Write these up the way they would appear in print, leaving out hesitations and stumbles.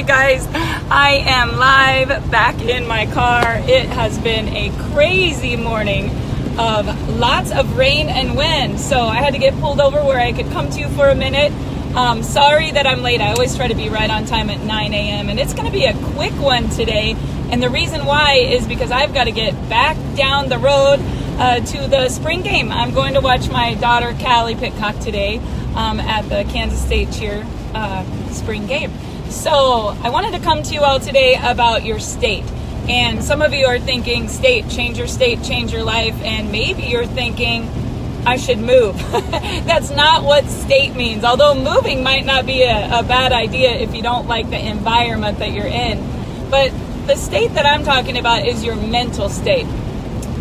guys, I am live back in my car. It has been a crazy morning of lots of rain and wind, so I had to get pulled over where I could come to you for a minute. Sorry that I'm late. I always try to be right on time at 9 a.m. and it's going to be a quick one today, and the reason why is because I've got to get back down the road to the spring game. I'm going to watch my daughter Callie Pitcock today at the Kansas State cheer spring game. So I wanted to come to you all today about your state. And some of you are thinking, state, change your life. And maybe you're thinking, I should move. That's not what state means. Although moving might not be a bad idea if you don't like the environment that you're in. But the state that I'm talking about is your mental state.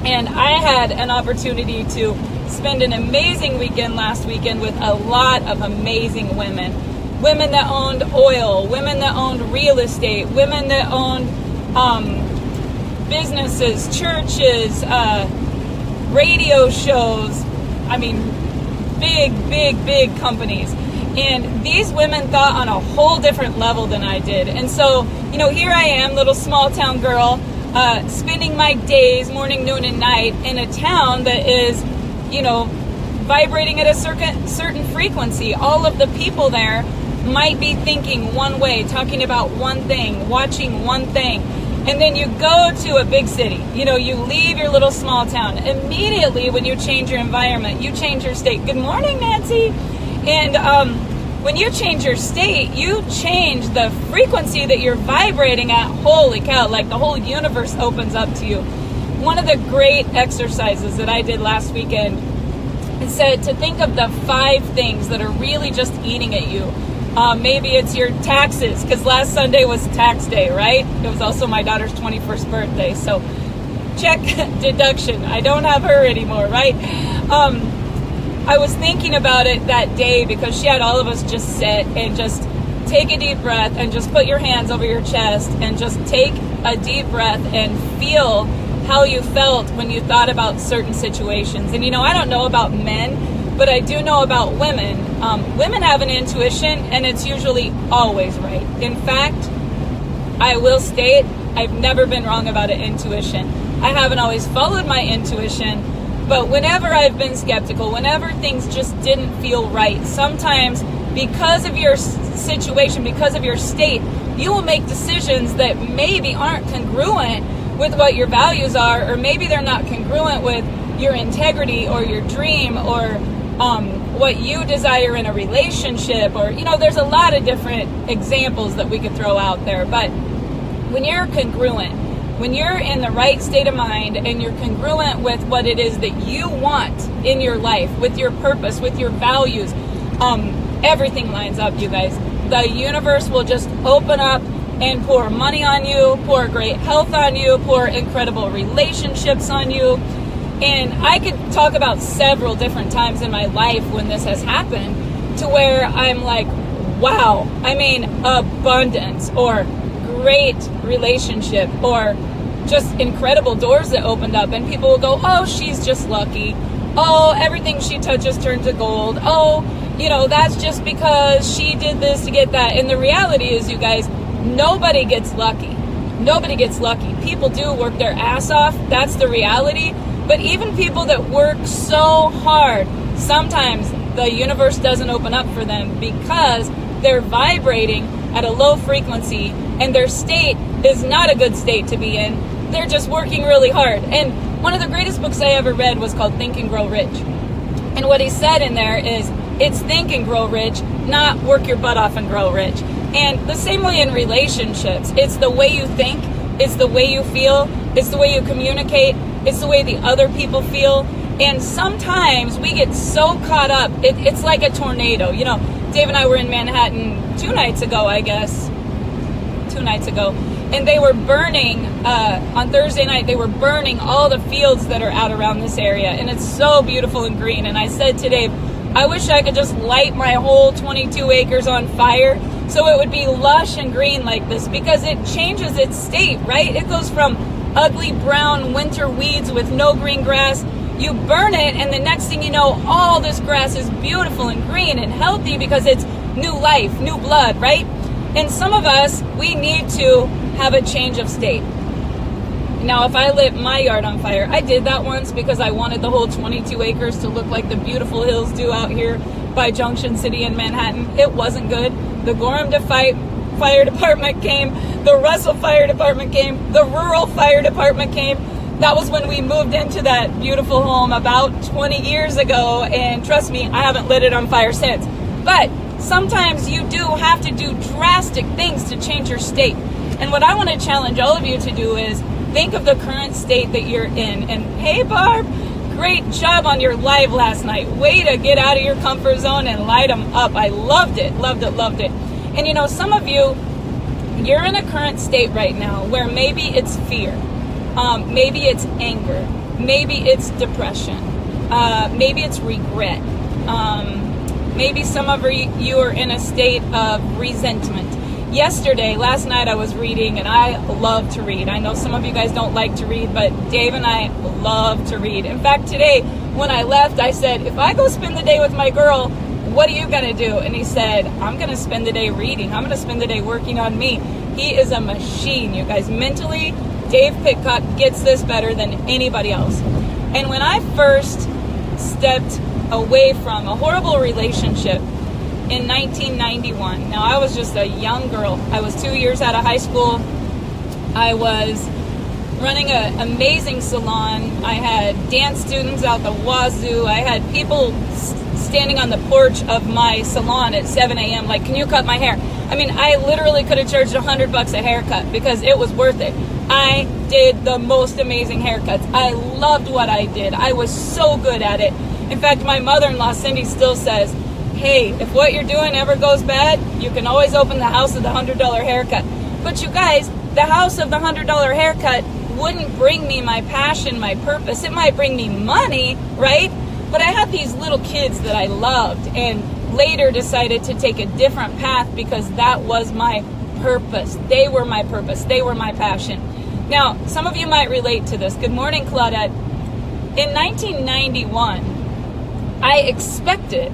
And I had an opportunity to spend an amazing weekend last weekend with a lot of amazing women. Women that owned oil, women that owned real estate, women that owned businesses, churches, radio shows. I mean, big companies. And these women thought on a whole different level than I did. And so, here I am, little small town girl, spending my days, morning, noon, and night in a town that is, vibrating at a certain frequency. All of the people there might be thinking one way, talking about one thing, watching one thing. And then you go to a big city. You leave your little small town. Immediately when you change your environment, you change your state. Good morning, Nancy. And when you change your state, you change the frequency that you're vibrating at. Holy cow, like the whole universe opens up to you. One of the great exercises that I did last weekend, it said to think of the 5 things that are really just eating at you. Maybe it's your taxes, because last Sunday was tax day, right? It was also my daughter's 21st birthday, so check deduction. I don't have her anymore, right? I was thinking about it that day because she had all of us just sit and just take a deep breath and just put your hands over your chest and just take a deep breath and feel how you felt when you thought about certain situations. And I don't know about men, but I do know about women. Women have an intuition, and it's usually always right. In fact, I will state, I've never been wrong about an intuition. I haven't always followed my intuition, but whenever I've been skeptical, whenever things just didn't feel right, sometimes because of your situation, because of your state, you will make decisions that maybe aren't congruent with what your values are, or maybe they're not congruent with your integrity or your dream or what you desire in a relationship, or there's a lot of different examples that we could throw out there. But when you're congruent, when you're in the right state of mind and you're congruent with what it is that you want in your life, with your purpose, with your values, everything lines up, you guys. The universe will just open up and pour money on you, pour great health on you, pour incredible relationships on you. And I could talk about several different times in my life when this has happened to where I'm like, wow, I mean, abundance or great relationship or just incredible doors that opened up, and people will go, oh, she's just lucky. Oh, everything she touches turns to gold. Oh, that's just because she did this to get that. And the reality is, you guys, nobody gets lucky. Nobody gets lucky. People do work their ass off. That's the reality. But even people that work so hard, sometimes the universe doesn't open up for them because they're vibrating at a low frequency and their state is not a good state to be in. They're just working really hard. And one of the greatest books I ever read was called Think and Grow Rich. And what he said in there is, it's think and grow rich, not work your butt off and grow rich. And the same way in relationships, it's the way you think, it's the way you feel, it's the way you communicate, it's the way the other people feel. And sometimes we get so caught up, it's like a tornado. Dave and I were in Manhattan 2 nights ago, and they were burning, on Thursday night, they were burning all the fields that are out around this area, and it's so beautiful and green. And I said to Dave, I wish I could just light my whole 22 acres on fire so it would be lush and green like this, because it changes its state, right? It goes from ugly brown winter weeds with no green grass. You burn it, and the next thing you know, all this grass is beautiful and green and healthy because it's new life, new blood, right? And some of us, we need to have a change of state. Now, if I lit my yard on fire, I did that once because I wanted the whole 22 acres to look like the beautiful hills do out here by Junction City in Manhattan. It wasn't good. The Gorham Fire Department came. The Russell Fire Department came. The Rural Fire Department came. That was when we moved into that beautiful home about 20 years ago. And trust me, I haven't lit it on fire since. But sometimes you do have to do drastic things to change your state. And what I want to challenge all of you to do is think of the current state that you're in. And hey, Barb, great job on your live last night. Way to get out of your comfort zone and light them up. I loved it, loved it, loved it. And you know, some of you, you're in a current state right now where maybe it's fear. Maybe it's anger. Maybe it's depression. Maybe it's regret. Maybe some of you are in a state of resentment. Last night I was reading, and I love to read. I know some of you guys don't like to read, but Dave and I love to read. In fact, today when I left, I said, if I go spend the day with my girl, what are you going to do? And he said, I'm going to spend the day reading. I'm going to spend the day working on me. He is a machine, you guys. Mentally, Dave Pitcock gets this better than anybody else. And when I first stepped away from a horrible relationship in 1991, now I was just a young girl. I was 2 years out of high school. I was running an amazing salon. I had dance students out the wazoo. I had people standing on the porch of my salon at 7 a.m. like, can you cut my hair? I mean, I literally could have charged $100 a haircut because it was worth it. I did the most amazing haircuts. I loved what I did. I was so good at it. In fact, my mother-in-law, Cindy, still says, hey, if what you're doing ever goes bad, you can always open the house of the $100 haircut. But you guys, the house of the $100 haircut wouldn't bring me my passion, my purpose. It might bring me money, right? But I had these little kids that I loved and later decided to take a different path because that was my purpose. They were my purpose. They were my passion. Now, some of you might relate to this. Good morning, Claudette. In 1991, I expected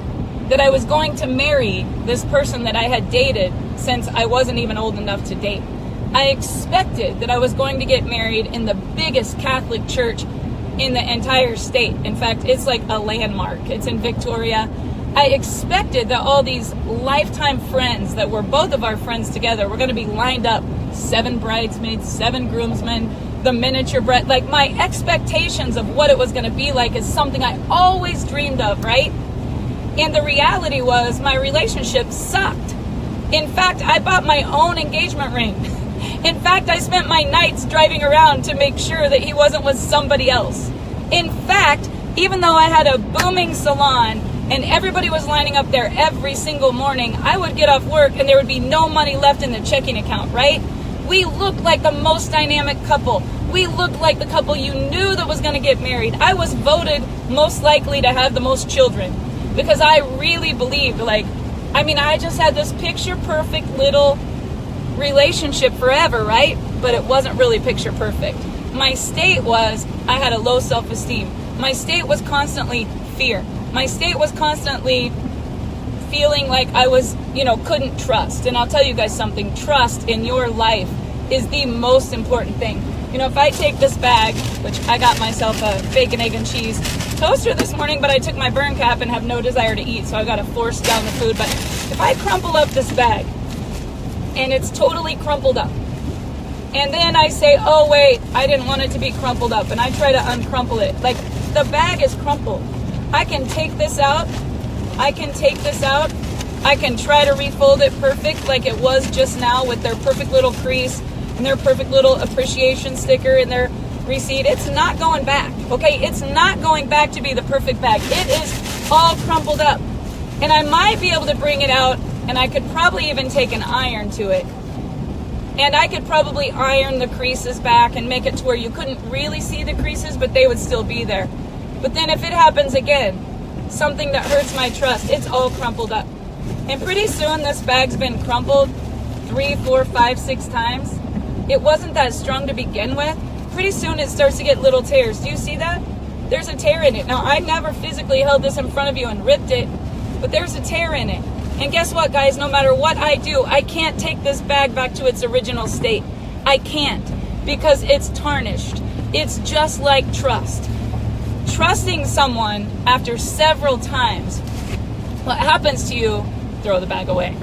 that I was going to marry this person that I had dated since I wasn't even old enough to date. I expected that I was going to get married in the biggest Catholic church in the entire state. In fact, it's like a landmark. It's in Victoria. I expected that all these lifetime friends that were both of our friends together were going to be lined up. 7 bridesmaids, 7 groomsmen, the miniature bride. Like, my expectations of what it was going to be like is something I always dreamed of, right? And the reality was my relationship sucked. In fact, I bought my own engagement ring. In fact, I spent my nights driving around to make sure that he wasn't with somebody else. In fact, even though I had a booming salon and everybody was lining up there every single morning, I would get off work and there would be no money left in the checking account, right? We looked like the most dynamic couple. We looked like the couple you knew that was going to get married. I was voted most likely to have the most children because I really believed, I just had this picture perfect little relationship forever, right? But it wasn't really picture perfect. My state was, I had a low self-esteem. My state was constantly fear. My state was constantly feeling like I was, couldn't trust. And I'll tell you guys something, trust in your life is the most important thing. If I take this bag, which I got myself a bacon, egg, and cheese toaster this morning, but I took my burn cap and have no desire to eat, so I've got to force down the food. But if I crumple up this bag, and it's totally crumpled up, and then I say, oh wait, I didn't want it to be crumpled up, and I try to uncrumple it, like, the bag is crumpled. I can take this out, I can try to refold it perfect like it was just now with their perfect little crease and their perfect little appreciation sticker and their receipt. It's not going back, okay? It's not going back to be the perfect bag. It is all crumpled up. And I might be able to bring it out, and I could probably even take an iron to it. And I could probably iron the creases back and make it to where you couldn't really see the creases, but they would still be there. But then if it happens again, something that hurts my trust, it's all crumpled up. And pretty soon this bag's been crumpled 3, 4, 5, 6 times. It wasn't that strong to begin with. Pretty soon it starts to get little tears. Do you see that? There's a tear in it. Now, I never physically held this in front of you and ripped it, but there's a tear in it. And guess what, guys? No matter what I do, I can't take this bag back to its original state. I can't, because it's tarnished. It's just like trust. Trusting someone after several times, what happens to you? Throw the bag away.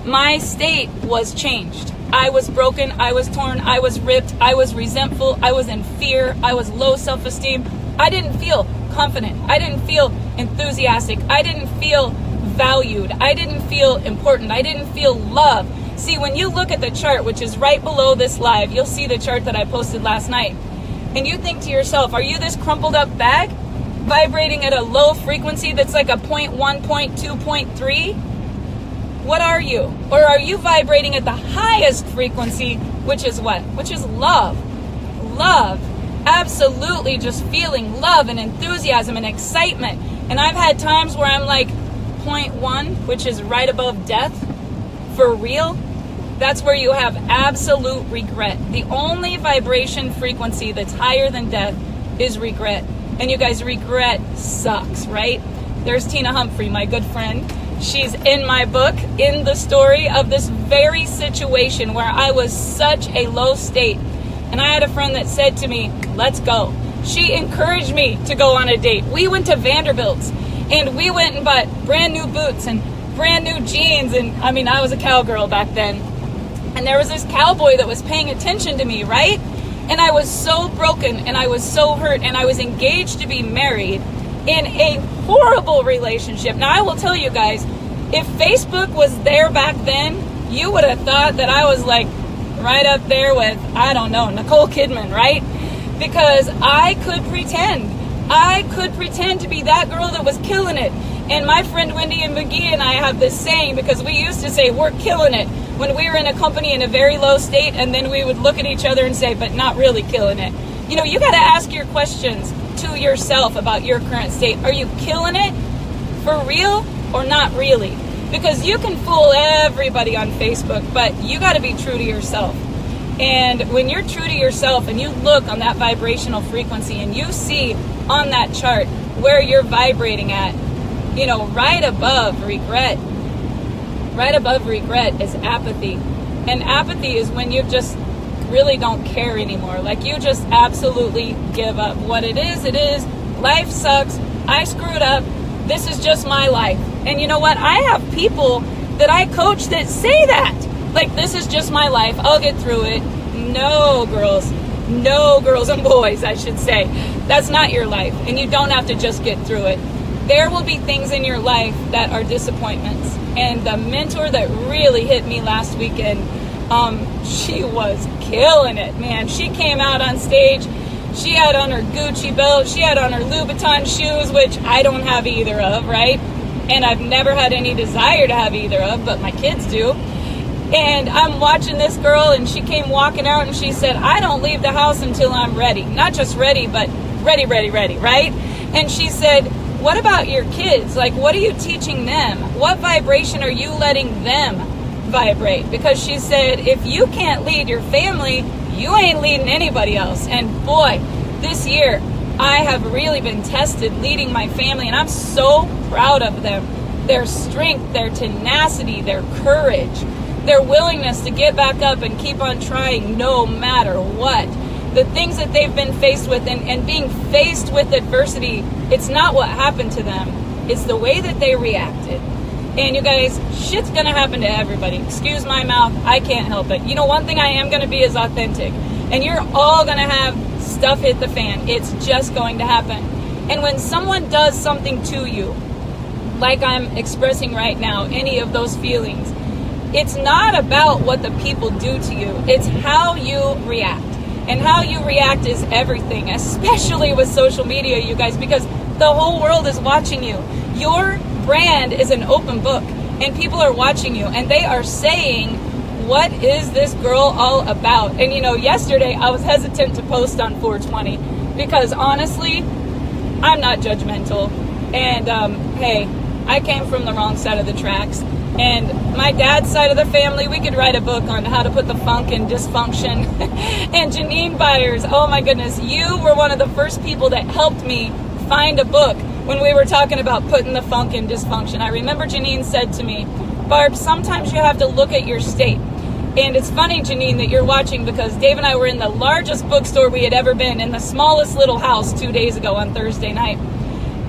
My state was changed. I was broken, I was torn, I was ripped, I was resentful, I was in fear, I was low self-esteem. I didn't feel confident. I didn't feel enthusiastic. I didn't feel valued. I didn't feel important. I didn't feel love. See, when you look at the chart, which is right below this live, you'll see the chart that I posted last night. And you think to yourself, are you this crumpled up bag vibrating at a low frequency that's like a 0.1, 0.2, 0.3? What are you? Or are you vibrating at the highest frequency, which is what? Which is love. Love. Absolutely just feeling love and enthusiasm and excitement. And I've had times where I'm like 0.1, which is right above death. For real. That's where you have absolute regret. The only vibration frequency that's higher than death is regret. And you guys, regret sucks, right? There's Tina Humphrey, my good friend. She's in my book, in the story of this very situation where I was such a low state. And I had a friend that said to me, let's go. She encouraged me to go on a date. We went to Vanderbilt's and we went and bought brand new boots and brand new jeans. And I mean, I was a cowgirl back then. And there was this cowboy that was paying attention to me, right? And I was so broken and I was so hurt and I was engaged to be married in a horrible relationship. Now, I will tell you guys, if Facebook was there back then, you would have thought that I was like right up there with, I don't know, Nicole Kidman, right? Because I could pretend. I could pretend to be that girl that was killing it. And my friend Wendy and McGee and I have this saying, because we used to say we're killing it when we were in a company in a very low state, and then we would look at each other and say, but not really killing it. You know, you got to ask your questions to yourself about your current state. Are you killing it for real or not really? Because you can fool everybody on Facebook, but you got to be true to yourself. And when you're true to yourself and you look on that vibrational frequency and you see on that chart where you're vibrating at, you know, right above regret is apathy. And apathy is when you just really don't care anymore. Like you just absolutely give up. What it is, life sucks. I screwed up. This is just my life. And you know what? I have people that I coach that say that. Like, this is just my life. I'll get through it. No, girls and boys, I should say. That's not your life. And you don't have to just get through it. There will be things in your life that are disappointments. And the mentor that really hit me last weekend, she was killing it, man. She came out on stage. She had on her Gucci belt. She had on her Louboutin shoes, which I don't have either of, right? And I've never had any desire to have either of, but my kids do. And I'm watching this girl, and she came walking out, and she said, I don't leave the house until I'm ready. Not just ready, but ready, right? And she said, what about your kids? Like, what are you teaching them? What vibration are you letting them vibrate? Because she said, if you can't lead your family, you ain't leading anybody else. And boy, this year, I have really been tested leading my family, and I'm so proud of them. Their strength, their tenacity, their courage, their willingness to get back up and keep on trying no matter what. The things that they've been faced with, and being faced with adversity, it's not what happened to them. It's the way that they reacted. And you guys, shit's going to happen to everybody. Excuse my mouth. I can't help it. You know, one thing I am going to be is authentic. And you're all going to have stuff hit the fan. It's just going to happen. And when someone does something to you, like I'm expressing right now, any of those feelings, it's not about what the people do to you. It's how you react. And how you react is everything, especially with social media, you guys, because the whole world is watching you. Your brand is an open book, and people are watching you, and they are saying, what is this girl all about? And you know, yesterday I was hesitant to post on 420 because honestly, I'm not judgmental. And hey, I came from the wrong side of the tracks. And my dad's side of the family, we could write a book on how to put the funk in dysfunction. And Janine Byers, oh my goodness, you were one of the first people that helped me find a book when we were talking about putting the funk in dysfunction. I remember Janine said to me, Barb, sometimes you have to look at your state. And it's funny, Janine, that you're watching, because Dave and I were in the largest bookstore we had ever been, in the smallest little house 2 days ago on Thursday night.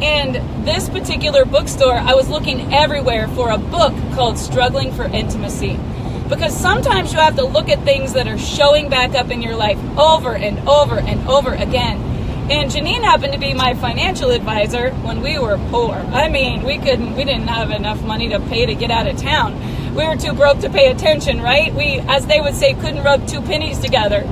And this particular bookstore, I was looking everywhere for a book called Struggling for Intimacy. Because sometimes you have to look at things that are showing back up in your life over and over and over again. And Janine happened to be my financial advisor when we were poor. I mean, we didn't have enough money to pay to get out of town. We were too broke to pay attention, right? We, as they would say, couldn't rub two pennies together.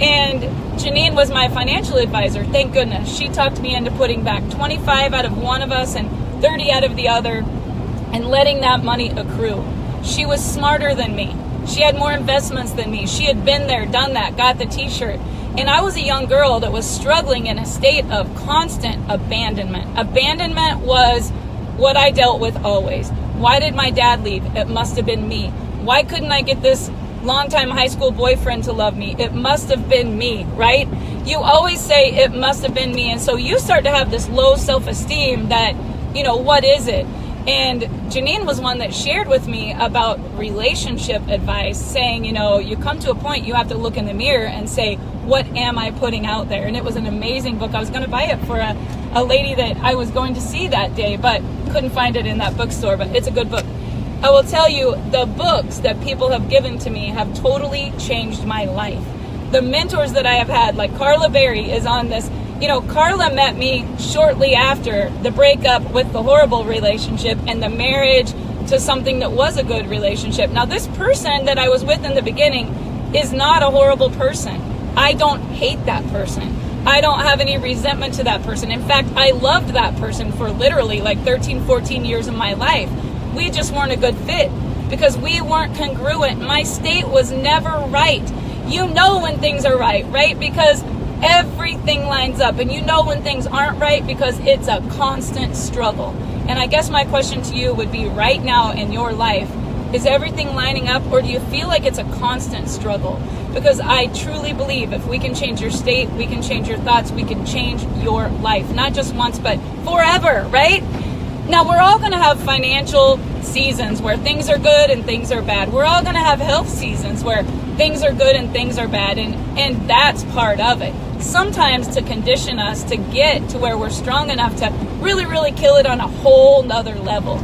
And Janine was my financial advisor, thank goodness. She talked me into putting back 25 out of one of us and 30 out of the other, and letting that money accrue. She was smarter than me. She had more investments than me. She had been there, done that, got the t-shirt. And I was a young girl that was struggling in a state of constant abandonment. Abandonment was what I dealt with always. Why did my dad leave? It must have been me. Why couldn't I get this longtime high school boyfriend to love me? It must have been me, right? You always say it must have been me. And so you start to have this low self-esteem that, what is it? And Janine was one that shared with me about relationship advice, saying, you come to a point you have to look in the mirror and say, what am I putting out there? And it was an amazing book. I was going to buy it for a lady that I was going to see that day, but couldn't find it in that bookstore. But it's a good book. I will tell you, the books that people have given to me have totally changed my life. The mentors that I have had, like Carla Berry is on this. Carla met me shortly after the breakup with the horrible relationship and the marriage to something that was a good relationship. Now, this person that I was with in the beginning is not a horrible person. I don't hate that person. I don't have any resentment to that person. In fact, I loved that person for literally like 13, 14 years of my life. We just weren't a good fit because we weren't congruent. My state was never right. You know when things are right? Because everything lines up, and you know when things aren't right because it's a constant struggle. And I guess my question to you would be, right now in your life, is everything lining up, or do you feel like it's a constant struggle? Because I truly believe if we can change your state, we can change your thoughts, we can change your life, not just once, but forever, right? Now, we're all going to have financial seasons where things are good and things are bad. We're all going to have health seasons where things are good and things are bad, and that's part of it. Sometimes to condition us to get to where we're strong enough to really, really kill it on a whole nother level.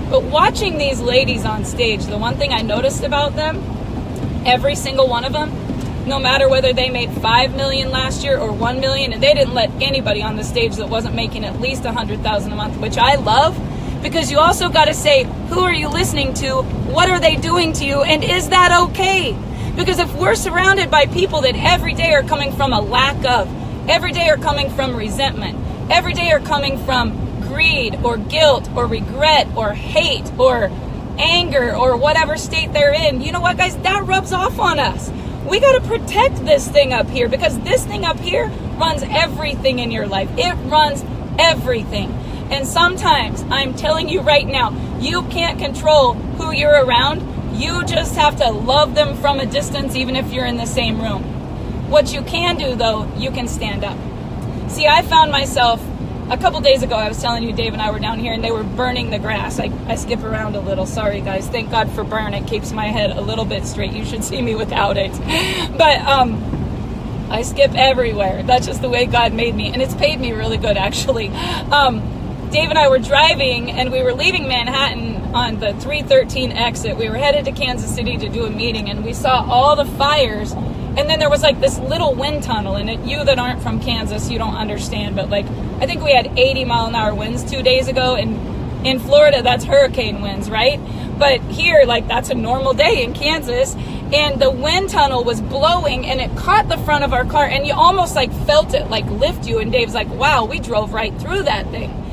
But watching these ladies on stage, the one thing I noticed about them, every single one of them, no matter whether they made $5 million last year or $1 million, and they didn't let anybody on the stage that wasn't making at least $100,000 a month, which I love, because you also got to say, who are you listening to? What are they doing to you? And is that okay? Because if we're surrounded by people that every day are coming from a lack of, every day are coming from resentment, every day are coming from greed or guilt or regret or hate or anger or whatever state they're in, you know what, guys? That rubs off on us. We got to protect this thing up here, because this thing up here runs everything in your life. It runs everything. And sometimes, I'm telling you right now, you can't control who you're around. You just have to love them from a distance, even if you're in the same room. What you can do, though, you can stand up. See, I found myself, a couple days ago, I was telling you, Dave and I were down here, and they were burning the grass. I skip around a little. Sorry, guys. Thank God for burn. It keeps my head a little bit straight. You should see me without it. But I skip everywhere. That's just the way God made me, and it's paid me really good, actually. Dave and I were driving, and we were leaving Manhattan on the 313 exit. We were headed to Kansas City to do a meeting, and we saw all the fires, and then there was like this little wind tunnel, and you that aren't from Kansas, you don't understand, but like, I think we had 80 mile an hour winds 2 days ago, and in Florida, that's hurricane winds, right? But here, like, that's a normal day in Kansas, and the wind tunnel was blowing, and it caught the front of our car, and you almost like felt it like lift you, and Dave's like, wow, we drove right through that thing.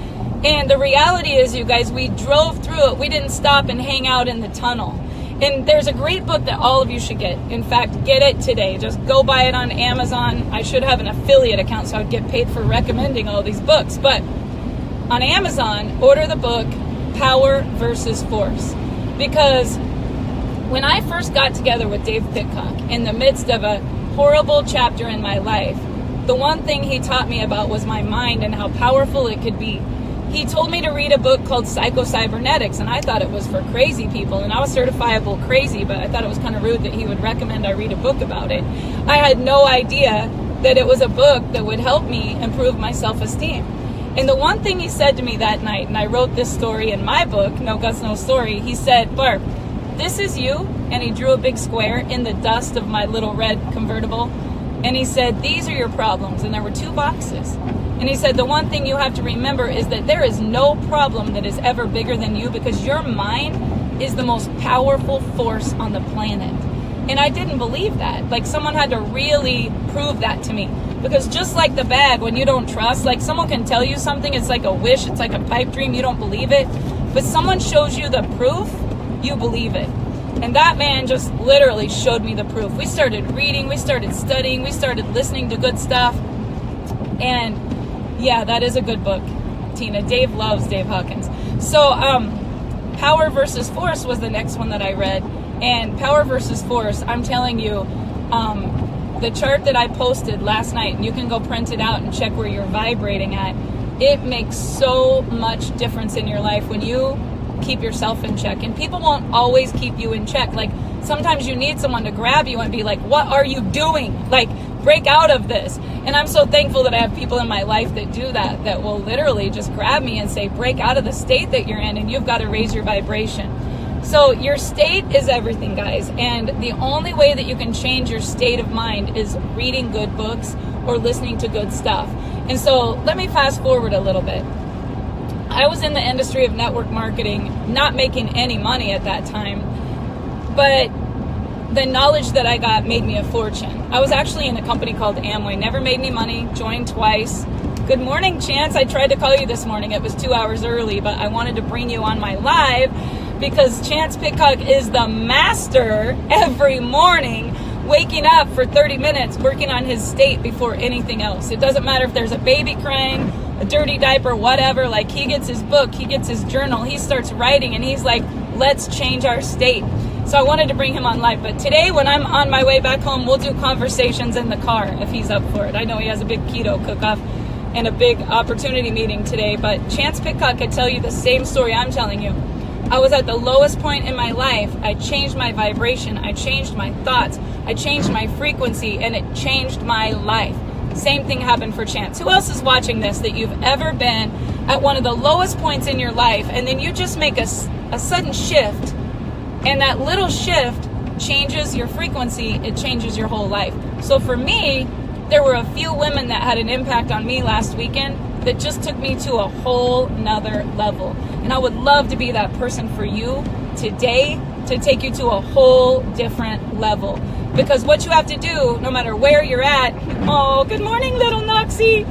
And the reality is, you guys, we drove through it. We didn't stop and hang out in the tunnel. And there's a great book that all of you should get. In fact, get it today. Just go buy it on Amazon. I should have an affiliate account so I'd get paid for recommending all these books. But on Amazon, order the book, Power versus Force. Because when I first got together with Dave Pitcock in the midst of a horrible chapter in my life, the one thing he taught me about was my mind and how powerful it could be. He told me to read a book called Psycho-Cybernetics, and I thought it was for crazy people, and I was certifiable crazy, but I thought it was kind of rude that he would recommend I read a book about it. I had no idea that it was a book that would help me improve my self-esteem. And the one thing he said to me that night, and I wrote this story in my book, No Guts, No Story, he said, Barb, this is you, and he drew a big square in the dust of my little red convertible, and he said, these are your problems, and there were 2 boxes. And he said, the one thing you have to remember is that there is no problem that is ever bigger than you, because your mind is the most powerful force on the planet. And I didn't believe that. Like, someone had to really prove that to me. Because just like the bag, when you don't trust, like someone can tell you something, it's like a wish, it's like a pipe dream, you don't believe it. But someone shows you the proof, you believe it. And that man just literally showed me the proof. We started reading, we started studying, we started listening to good stuff. And yeah, that is a good book, Tina. Dave loves Dave Hawkins. So Power versus Force was the next one that I read. And Power versus Force, I'm telling you, the chart that I posted last night, and you can go print it out and check where you're vibrating at, it makes so much difference in your life when you keep yourself in check. And people won't always keep you in check. Like, sometimes you need someone to grab you and be like, what are you doing? Like, break out of this. And I'm so thankful that I have people in my life that do that, that will literally just grab me and say, break out of the state that you're in, and you've got to raise your vibration. So your state is everything, guys. And the only way that you can change your state of mind is reading good books or listening to good stuff. And so let me fast forward a little bit. I was in the industry of network marketing, not making any money at that time, but the knowledge that I got made me a fortune. I was actually in a company called Amway, never made any money, joined twice. Good morning, Chance. I tried to call you this morning. It was 2 hours early, but I wanted to bring you on my live because Chance Pitcock is the master every morning, waking up for 30 minutes, working on his state before anything else. It doesn't matter if there's a baby crying, a dirty diaper, whatever. Like, he gets his book, he gets his journal, he starts writing, and he's like, let's change our state. So I wanted to bring him on live. But today, when I'm on my way back home, we'll do conversations in the car if he's up for it. I know he has a big keto cook-off and a big opportunity meeting today. But Chance Pitcock could tell you the same story I'm telling you. I was at the lowest point in my life. I changed my vibration. I changed my thoughts. I changed my frequency, and it changed my life. Same thing happened for Chance. Who else is watching this that you've ever been at one of the lowest points in your life, and then you just make a sudden shift, and that little shift changes your frequency, it changes your whole life. So for me, there were a few women that had an impact on me last weekend that just took me to a whole nother level. And I would love to be that person for you today, to take you to a whole different level. Because what you have to do, no matter where you're at, oh, good morning, little Noxie.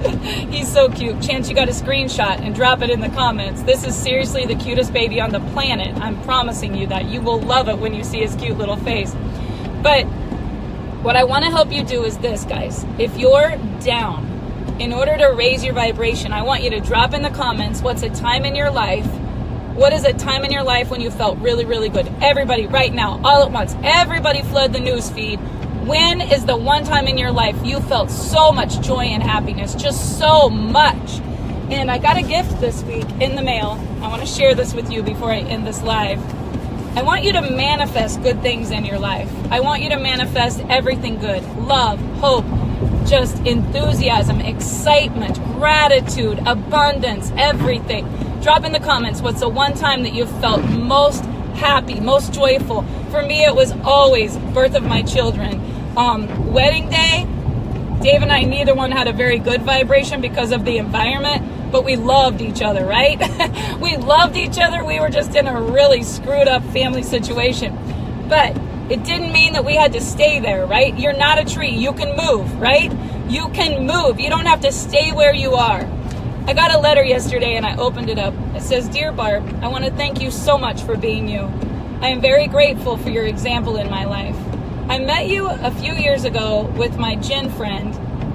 He's so cute. Chance, you got a screenshot and drop it in the comments. This is seriously the cutest baby on the planet. I'm promising you that. You will love it when you see his cute little face. But what I want to help you do is this, guys. If you're down, in order to raise your vibration, I want you to drop in the comments, what's a time in your life? What is a time in your life when you felt really, really good? Everybody, right now, all at once, everybody flood the news feed. When is the one time in your life you felt so much joy and happiness? Just so much. And I got a gift this week in the mail. I want to share this with you before I end this live. I want you to manifest good things in your life. I want you to manifest everything good. Love, hope, just enthusiasm, excitement, gratitude, abundance, everything. Drop in the comments what's the one time that you felt most happy, most joyful. For me, it was always birth of my children. Wedding day, Dave and I, neither one had a very good vibration because of the environment, but we loved each other, right? We loved each other. We were just in a really screwed up family situation. But it didn't mean that we had to stay there, right? You're not a tree. You can move, right? You can move. You don't have to stay where you are. I got a letter yesterday and I opened it up. It says, Dear Barb, I want to thank you so much for being you. I am very grateful for your example in my life. I met you a few years ago with my Jen friend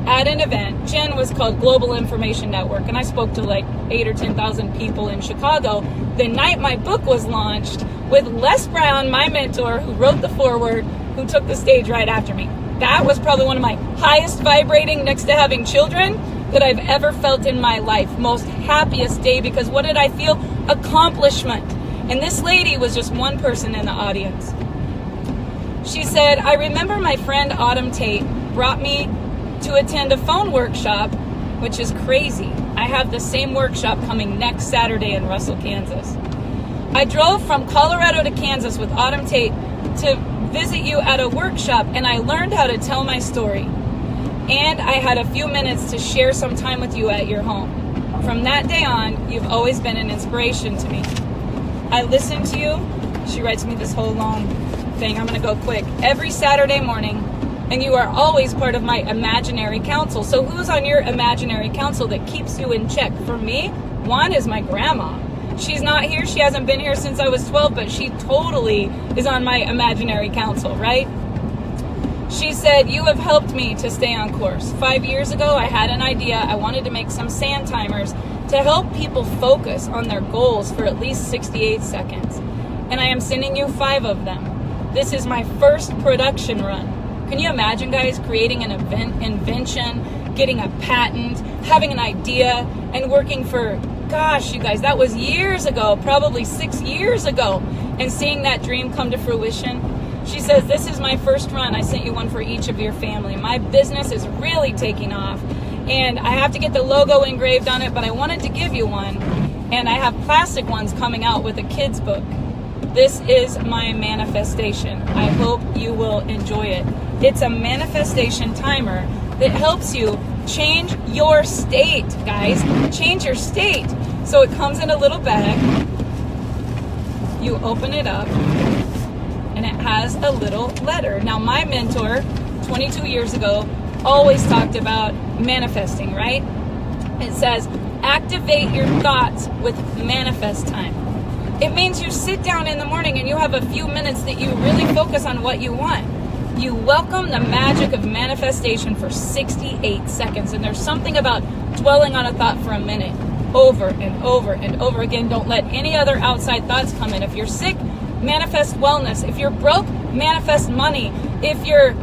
at an event. Jen was called Global Information Network, and I spoke to like 8,000 or 10,000 people in Chicago the night my book was launched with Les Brown, my mentor, who wrote the foreword, who took the stage right after me. that was probably one of my highest vibrating, next to having children, that I've ever felt in my life. Most happiest day, because what did I feel? Accomplishment. And this lady was just one person in the audience. She said, I remember my friend Autumn Tate brought me to attend a phone workshop, which is crazy. I have the same workshop coming next Saturday in Russell, Kansas. I drove from Colorado to Kansas with Autumn Tate to visit you at a workshop, and I learned how to tell my story. And I had a few minutes to share some time with you at your home. From that day on, you've always been an inspiration to me. I listen to you. She writes me this whole long thing. I'm going to go quick. Every Saturday morning, and you are always part of my imaginary council. So who's on your imaginary council that keeps you in check? For me, one is my grandma. She's not here. She hasn't been here since I was 12, but she totally is on my imaginary council, right? She said, you have helped me to stay on course. 5 years ago, I had an idea. I wanted to make some sand timers to help people focus on their goals for at least 68 seconds. And I am sending you 5 of them. This is my first production run. Can you imagine, guys, creating an invention, getting a patent, having an idea, and working for, gosh, you guys, that was years ago, probably 6 years ago, and seeing that dream come to fruition? She says, this is my first run. I sent you one for each of your family. My business is really taking off, and I have to get the logo engraved on it, but I wanted to give you one, and I have plastic ones coming out with a kid's book. This is my manifestation. I hope you will enjoy it. It's a manifestation timer that helps you change your state, guys. Change your state. So it comes in a little bag. You open it up, and it has a little letter. Now, my mentor, 22 years ago, always talked about manifesting, right? It says, activate your thoughts with manifest time. It means you sit down in the morning and you have a few minutes that you really focus on what you want. You welcome the magic of manifestation for 68 seconds. And there's something about dwelling on a thought for a minute, over and over and over again. Don't let any other outside thoughts come in. If you're sick, manifest wellness. If you're broke, manifest money. If you're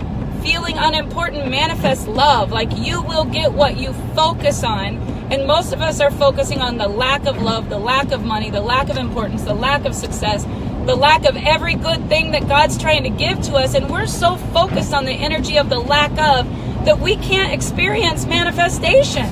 feeling unimportant, manifest love. Like, you will get what you focus on. And most of us are focusing on the lack of love, the lack of money, the lack of importance, the lack of success, the lack of every good thing that God's trying to give to us. And we're so focused on the energy of the lack of that we can't experience manifestation.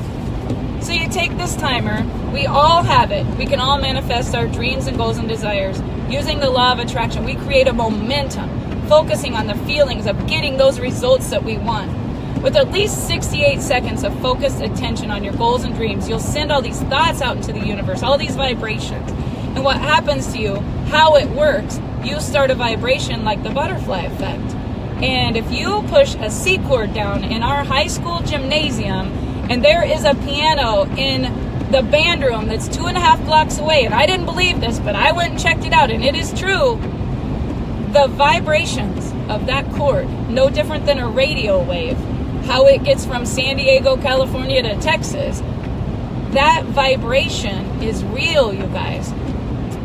So you take this timer. We all have it. We can all manifest our dreams and goals and desires. Using the law of attraction, we create a momentum, focusing on the feelings of getting those results that we want. With at least 68 seconds of focused attention on your goals and dreams, you'll send all these thoughts out into the universe, all these vibrations. And what happens to you, how it works, you start a vibration like the butterfly effect. And if you push a C chord down in our high school gymnasium, and there is a piano in the band room that's 2.5 blocks away, and I didn't believe this, but I went and checked it out, and it is true, the vibrations of that chord, no different than a radio wave, how it gets from San Diego, California to Texas, that vibration is real, you guys.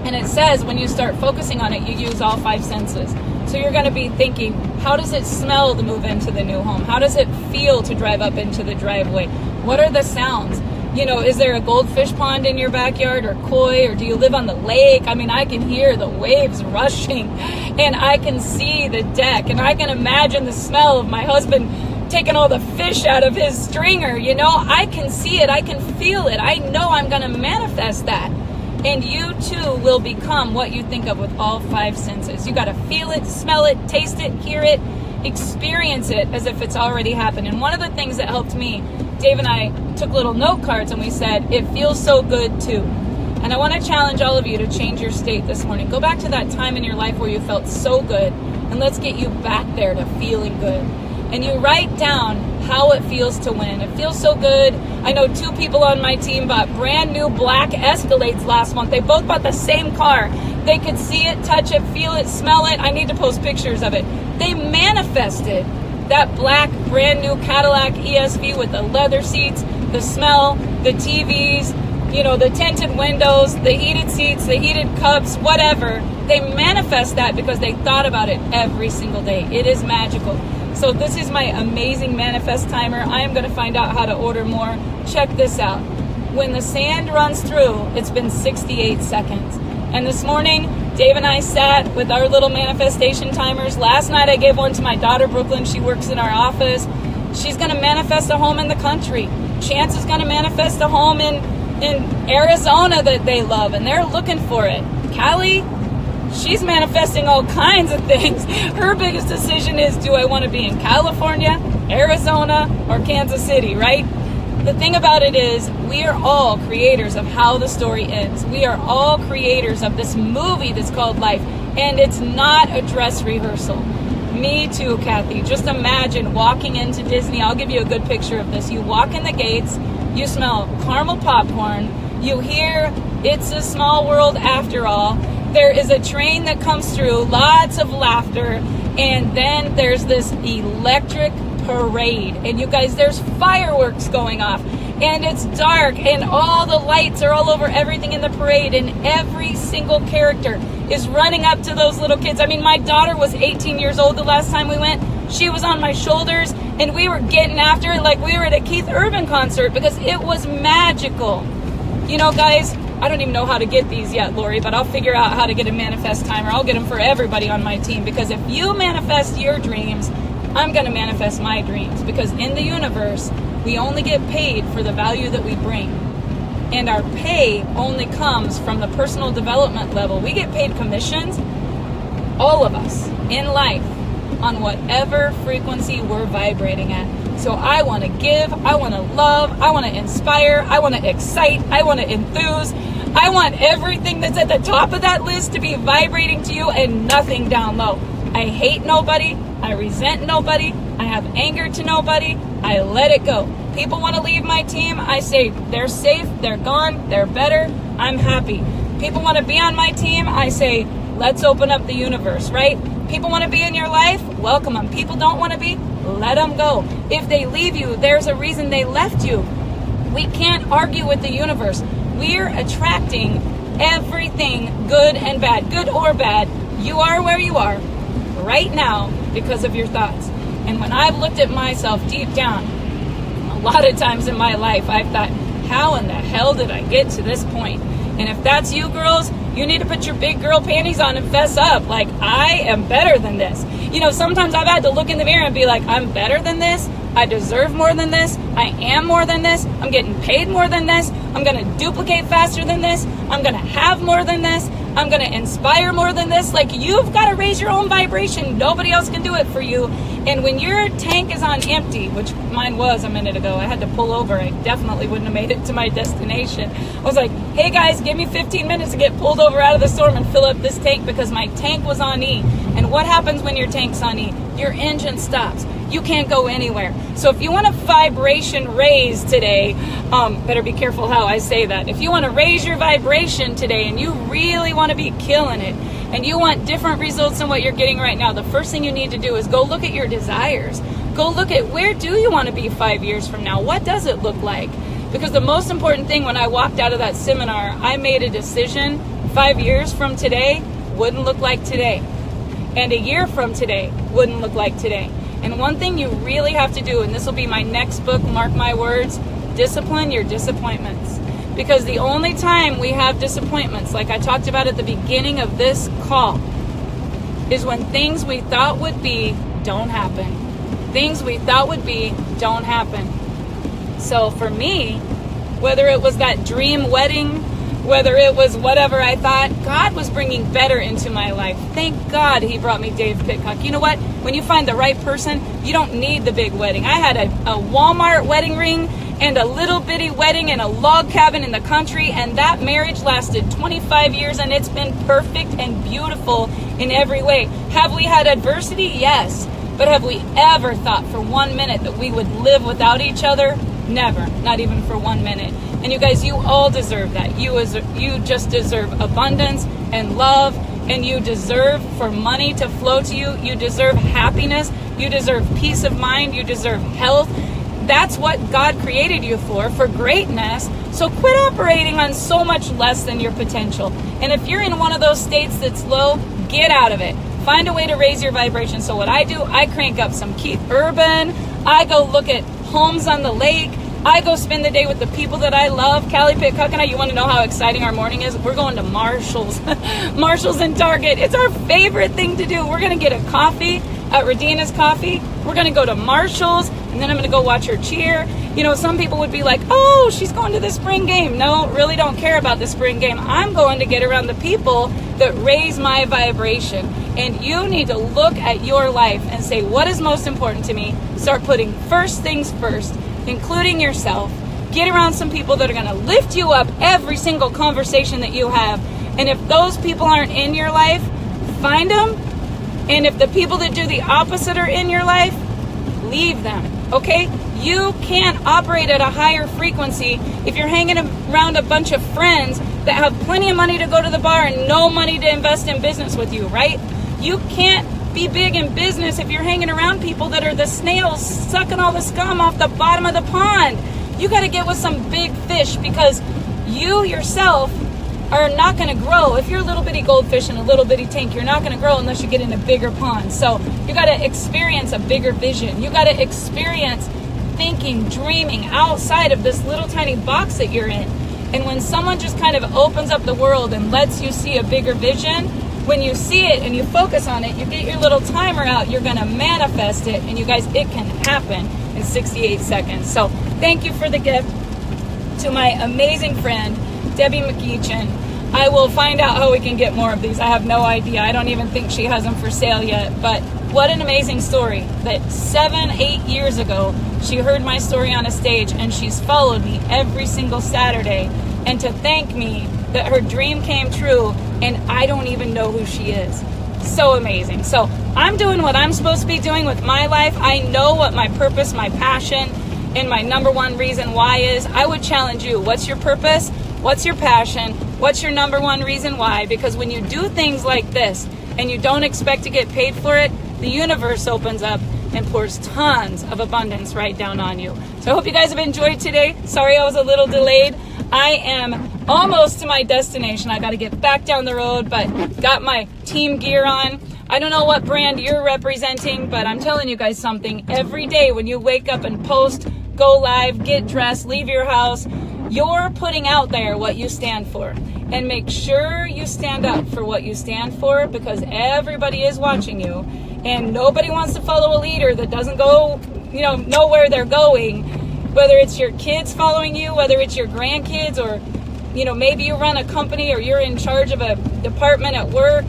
And it says when you start focusing on it, you use all 5 senses. So you're going to be thinking, how does it smell to move into the new home? How does it feel to drive up into the driveway? What are the sounds? You know, is there a goldfish pond in your backyard, or koi, or do you live on the lake? I mean, I can hear the waves rushing, and I can see the deck, and I can imagine the smell of my husband taking all the fish out of his stringer. You know, I can see it. I can feel it. I know I'm going to manifest that. And you too will become what you think of with all 5 senses. You got to feel it, smell it, taste it, hear it, experience it as if it's already happened. And one of the things that helped me, Dave and I took little note cards and we said, it feels so good too. And I want to challenge all of you to change your state this morning. Go back to that time in your life where you felt so good, and let's get you back there to feeling good. And you write down how it feels to win. It feels so good. I know 2 people on my team bought brand new black Escalades last month. They both bought the same car. They could see it, touch it, feel it, smell it. I need to post pictures of it. They manifested that black brand new Cadillac ESV with the leather seats, the smell, the TVs, you know, the tinted windows, the heated seats, the heated cups, whatever. They manifest that because they thought about it every single day. It is magical. So this is my amazing manifest timer. I am going to find out how to order more. Check this out. When the sand runs through, it's been 68 seconds. And this morning, Dave and I sat with our little manifestation timers. Last night I gave one to my daughter, Brooklyn. She works in our office. She's going to manifest a home in the country. Chance is going to manifest a home in Arizona that they love, and they're looking for it. Callie, she's manifesting all kinds of things. Her biggest decision is, do I want to be in California, Arizona, or Kansas City, right? The thing about it is, we are all creators of how the story ends. We are all creators of this movie that's called life, and it's not a dress rehearsal. Me too, Kathy. Just imagine walking into Disney. I'll give you a good picture of this. You walk in the gates, you smell caramel popcorn, you hear It's a Small World After All. There is a train that comes through, lots of laughter, and then there's this electric parade. And you guys, there's fireworks going off, and it's dark, and all the lights are all over everything in the parade, and every single character is running up to those little kids. I mean, my daughter was 18 years old the last time we went. She was on my shoulders, and we were getting after it like we were at a Keith Urban concert because it was magical. You know, guys, I don't even know how to get these yet, Lori, but I'll figure out how to get a manifest timer. I'll get them for everybody on my team, because if you manifest your dreams, I'm going to manifest my dreams, because in the universe, we only get paid for the value that we bring. And our pay only comes from the personal development level. We get paid commissions, all of us, in life, on whatever frequency we're vibrating at. So I want to give, I want to love, I want to inspire, I want to excite, I want to enthuse. I want everything that's at the top of that list to be vibrating to you and nothing down low. I hate nobody, I resent nobody, I have anger to nobody, I let it go. People want to leave my team, I say they're safe, they're gone, they're better, I'm happy. People want to be on my team, I say let's open up the universe, right? People want to be in your life, welcome them. People don't want to be, let them go. If they leave you, there's a reason they left you. We can't argue with the universe. We're attracting everything good and bad, good or bad. You are where you are right now because of your thoughts. And when I've looked at myself deep down, a lot of times in my life, I've thought, how in the hell did I get to this point? And if that's you girls, you need to put your big girl panties on and fess up. Like, I am better than this. You know, sometimes I've had to look in the mirror and be like, I'm better than this. I deserve more than this. I am more than this. I'm getting paid more than this. I'm going to duplicate faster than this. I'm going to have more than this. I'm going to inspire more than this. Like, you've got to raise your own vibration. Nobody else can do it for you. And when your tank is on empty, which mine was a minute ago, I had to pull over. I definitely wouldn't have made it to my destination. I was like, hey guys, give me 15 minutes to get pulled over out of the storm and fill up this tank, because my tank was on E. And what happens when your tank's on E? Your engine stops. You can't go anywhere. So if you want a vibration raise today, better be careful how I say that. If you want to raise your vibration today and you really want to be killing it, and you want different results than what you're getting right now, the first thing you need to do is go look at your desires. Go look at, where do you want to be 5 years from now? What does it look like? Because the most important thing, when I walked out of that seminar, I made a decision. 5 years from today wouldn't look like today. And a year from today wouldn't look like today. And one thing you really have to do, and this will be my next book, mark my words, discipline your disappointments. Because the only time we have disappointments, like I talked about at the beginning of this call, is when things we thought would be don't happen. Things we thought would be don't happen. So for me, whether it was that dream wedding, whether it was whatever I thought, God was bringing better into my life. Thank God he brought me Dave Pitcock. You know what? When you find the right person, you don't need the big wedding. I had a Walmart wedding ring and a little bitty wedding in a log cabin in the country, and that marriage lasted 25 years, and it's been perfect and beautiful in every way. Have we had adversity? Yes. But have we ever thought for 1 minute that we would live without each other? Never. Not even for 1 minute. And you guys, you all deserve that. You just deserve abundance and love, and you deserve for money to flow to you. You deserve happiness. You deserve peace of mind. You deserve health. That's what God created you for greatness. So quit operating on so much less than your potential. And if you're in one of those states that's low, get out of it. find a way to raise your vibration. So what I do, I crank up some Keith Urban. I go look at homes on the lake. I go spend the day with the people that I love. Callie Pitcock and I, you want to know how exciting our morning is? We're going to Marshall's. Marshall's and Target. It's our favorite thing to do. We're going to get a coffee at Radina's Coffee. We're going to go to Marshall's, and then I'm going to go watch her cheer. You know, some people would be like, oh, she's going to the spring game. No, really don't care about the spring game. I'm going to get around the people that raise my vibration. And you need to look at your life and say, what is most important to me? Start putting first things first, including yourself. Get around some people that are going to lift you up every single conversation that you have. And if those people aren't in your life, find them. And if the people that do the opposite are in your life, leave them, okay? You can't operate at a higher frequency if you're hanging around a bunch of friends that have plenty of money to go to the bar and no money to invest in business with you, right? You can't be big in business if you're hanging around people that are the snails sucking all the scum off the bottom of the pond. You got to get with some big fish, because you yourself are not going to grow. If you're a little bitty goldfish in a little bitty tank, you're not going to grow unless you get in a bigger pond. So you got to experience a bigger vision. You got to experience thinking, dreaming outside of this little tiny box that you're in. And when someone just kind of opens up the world and lets you see a bigger vision, when you see it and you focus on it, you get your little timer out, you're going to manifest it. And you guys, it can happen in 68 seconds. So thank you for the gift to my amazing friend, Debbie McEachin. I will find out how we can get more of these. I have no idea. I don't even think she has them for sale yet. But what an amazing story that 7-8 years ago, she heard my story on a stage, and she's followed me every single Saturday. And to thank me that her dream came true, and I don't even know who she is. So amazing. So I'm doing what I'm supposed to be doing with my life. I know what my purpose, my passion, and my number one reason why is. I would challenge you. What's your purpose? What's your passion? What's your number one reason why? Because when you do things like this and you don't expect to get paid for it, the universe opens up and pours tons of abundance right down on you. So I hope you guys have enjoyed today. Sorry I was a little delayed. I am almost to my destination. I got to get back down the road, but got my team gear on. I don't know what brand you're representing, but I'm telling you guys something. Every day when you wake up and post, go live, get dressed, leave your house, you're putting out there what you stand for. And make sure you stand up for what you stand for, because everybody is watching you. And nobody wants to follow a leader that doesn't go, know where they're going. Whether it's your kids following you, whether it's your grandkids, or, maybe you run a company or you're in charge of a department at work.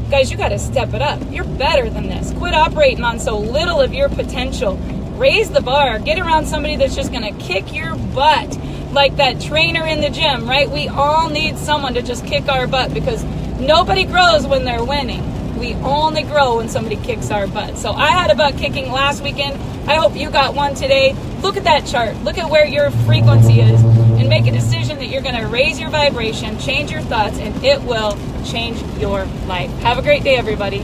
Guys, you got to step it up. You're better than this. Quit operating on so little of your potential. Raise the bar. Get around somebody that's just going to kick your butt. Like that trainer in the gym, right? We all need someone to just kick our butt, because nobody grows when they're winning. We only grow when somebody kicks our butt. So I had a butt kicking last weekend. I hope you got one today. Look at that chart. Look at where your frequency is, and make a decision that you're going to raise your vibration, change your thoughts, and it will change your life. Have a great day, everybody.